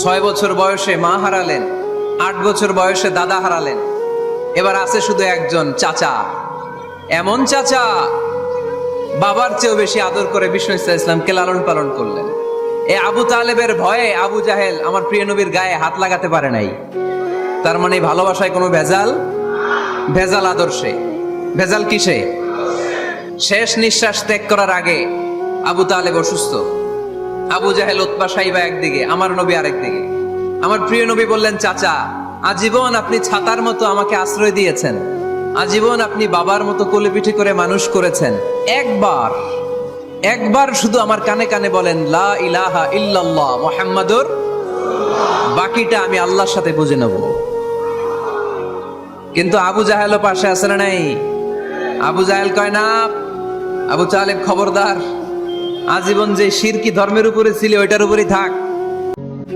6 বছর বয়সে মা হারালেন, 8 বছর বয়সে দাদা হারালেন, এবার আছে শুধু একজন চাচা। এমন চাচা বাবার চেয়েও বেশি আদর করে বিষ্ণু ইসলামকে লালন পালন করলেন। এই আবু তালেবের ভয়ে আবু জাহেল আমার প্রিয় নবীর গায়ে হাত লাগাতে পারে নাই। তার মানে ভালোবাসায় কোনো ভেজাল? ভেজাল আদর্শে। ভেজাল কিসে? শেষ নিঃশ্বাস ত্যাগ করার আগে আবু তালেব অসুস্থ, আবু জাহেল উতবা সাইবা একদিকে, আমার নবী আরেকদিকে। আমার প্রিয় নবী বললেন, চাচা আজীবন আপনি ছাতার মতো আমাকে আশ্রয় দিয়েছেন, আজীবন আপনি বাবার মতো কোলে পিঠে করে মানুষ করেছেন, একবার শুধু আমার কানে কানে বলেন লা ইলাহা ইল্লাল্লাহ মুহাম্মাদুর, বাকিটা আমি আল্লাহর সাথে বুঝে নেব। কিন্তু আবু জাহেলও পাশে আছে না নাই? আবু জাহেল কয় না, আবু তালেব খবরদার, আজীবন যে শিরকি ধর্মের উপরে ছিল ওইটার উপরেই থাক।